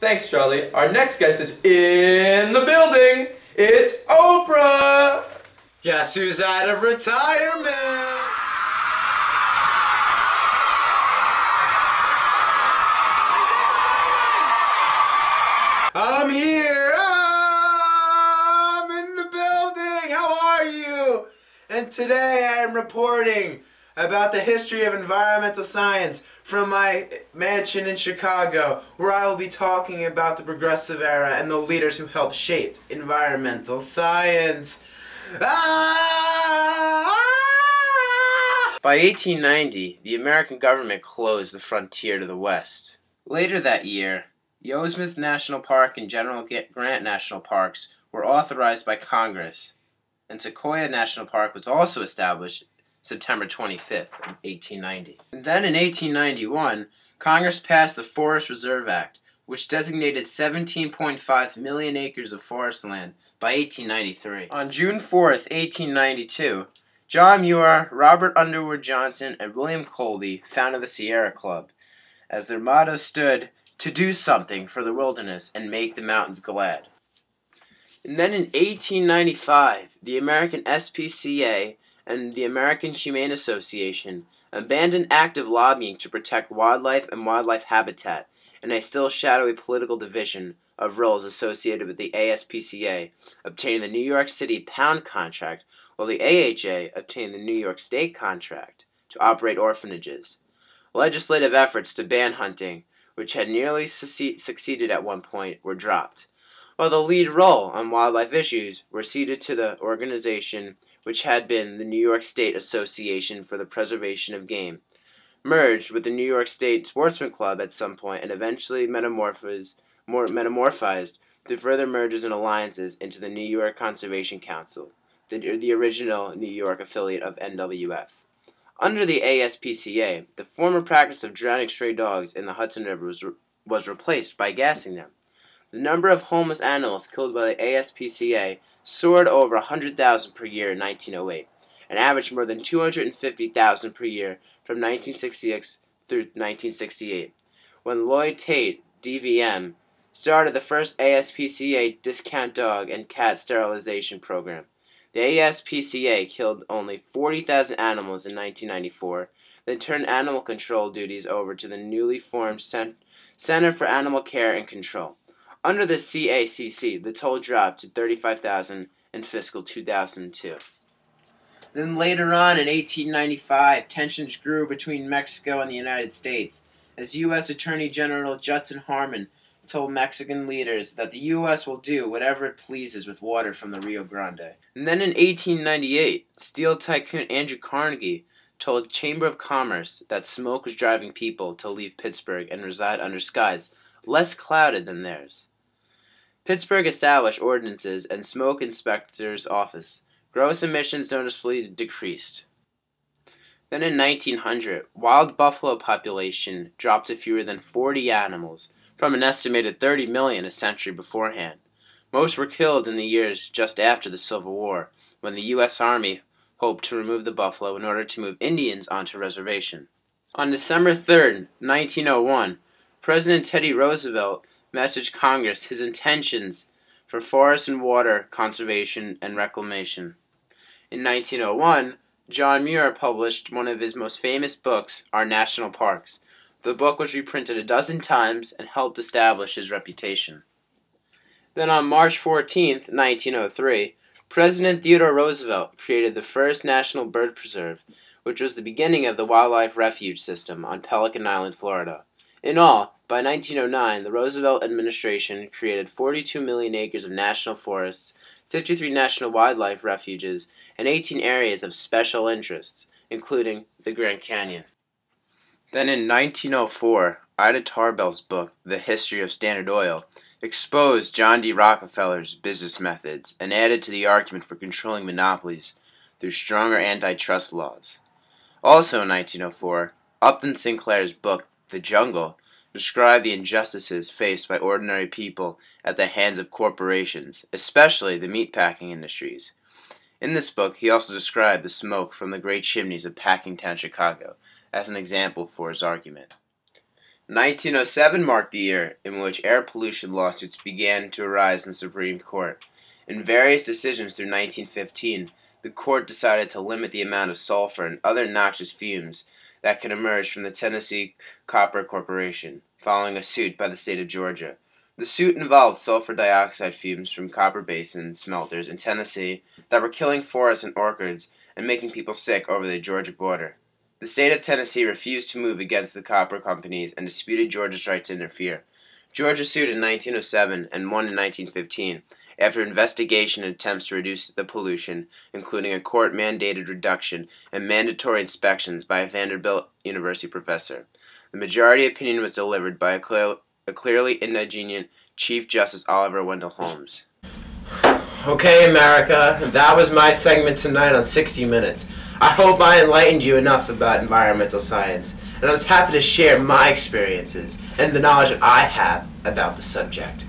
Thanks, Charlie. Our next guest is in the building. It's Oprah! Guess who's out of retirement? I'm here! I'm in the building! How are you? And today I am reporting about the history of environmental science from my mansion in Chicago, where I will be talking about the progressive era and the leaders who helped shape environmental science. By 1890, the American government closed the frontier to the west. Later that year, Yosemite National Park and General Grant National Parks were authorized by Congress, and Sequoia National Park was also established September 25th, 1890. And then in 1891, Congress passed the Forest Reserve Act, which designated 17.5 million acres of forest land by 1893. On June 4th, 1892, John Muir, Robert Underwood Johnson, and William Colby founded the Sierra Club, as their motto stood, "To do something for the wilderness and make the mountains glad." And then in 1895, the American SPCA and the American Humane Association abandoned active lobbying to protect wildlife and wildlife habitat, and a still shadowy political division of roles associated with the ASPCA obtaining the New York City pound contract, while the AHA obtained the New York State contract to operate orphanages. Legislative efforts to ban hunting, which had nearly succeeded at one point, were dropped, while the lead role on wildlife issues were ceded to the organization which had been the New York State Association for the Preservation of Game, merged with the New York State Sportsman Club at some point, and eventually metamorphized through further mergers and alliances into the New York Conservation Council, the original New York affiliate of NWF. Under the ASPCA, the former practice of drowning stray dogs in the Hudson River was replaced by gassing them. The number of homeless animals killed by the ASPCA soared over 100,000 per year in 1908, and averaged more than 250,000 per year from 1966 through 1968, when Lloyd Tate, DVM, started the first ASPCA discount dog and cat sterilization program. The ASPCA killed only 40,000 animals in 1994, then turned animal control duties over to the newly formed Center for Animal Care and Control. Under the CACC, the toll dropped to 35,000 in fiscal 2002. Then later on in 1895, tensions grew between Mexico and the United States, as U.S. Attorney General Judson Harmon told Mexican leaders that the U.S. will do whatever it pleases with water from the Rio Grande. And then in 1898, steel tycoon Andrew Carnegie told Chamber of Commerce that smoke was driving people to leave Pittsburgh and reside under skies less clouded than theirs. Pittsburgh established ordinances and smoke inspector's office. Gross emissions noticeably decreased. Then in 1900, wild buffalo population dropped to fewer than 40 animals, from an estimated 30 million a century beforehand. Most were killed in the years just after the Civil War, when the U.S. Army hoped to remove the buffalo in order to move Indians onto reservation. On December 3, 1901, President Teddy Roosevelt messaged Congress his intentions for forest and water conservation and reclamation. In 1901, John Muir published one of his most famous books, Our National Parks. The book was reprinted a dozen times and helped establish his reputation. Then on March 14, 1903, President Theodore Roosevelt created the first national bird preserve, which was the beginning of the wildlife refuge system on Pelican Island, Florida. In all, by 1909, the Roosevelt administration created 42 million acres of national forests, 53 national wildlife refuges, and 18 areas of special interests, including the Grand Canyon. Then in 1904, Ida Tarbell's book, The History of Standard Oil, exposed John D. Rockefeller's business methods and added to the argument for controlling monopolies through stronger antitrust laws. Also in 1904, Upton Sinclair's book, The Jungle, described the injustices faced by ordinary people at the hands of corporations, especially the meatpacking industries. In this book, he also described the smoke from the great chimneys of Packingtown, Chicago, as an example for his argument. 1907 marked the year in which air pollution lawsuits began to arise in the Supreme Court. In various decisions through 1915, the court decided to limit the amount of sulfur and other noxious fumes that could emerge from the Tennessee Copper Corporation, following a suit by the state of Georgia. The suit involved sulfur dioxide fumes from copper basin smelters in Tennessee that were killing forests and orchards and making people sick over the Georgia border. The state of Tennessee refused to move against the copper companies and disputed Georgia's right to interfere. Georgia sued in 1907 and won in 1915 after investigation and attempts to reduce the pollution, including a court-mandated reduction and mandatory inspections by a Vanderbilt University professor. The majority opinion was delivered by a clearly indignant Chief Justice Oliver Wendell Holmes. Okay, America, that was my segment tonight on 60 Minutes. I hope I enlightened you enough about environmental science, and I was happy to share my experiences and the knowledge that I have about the subject.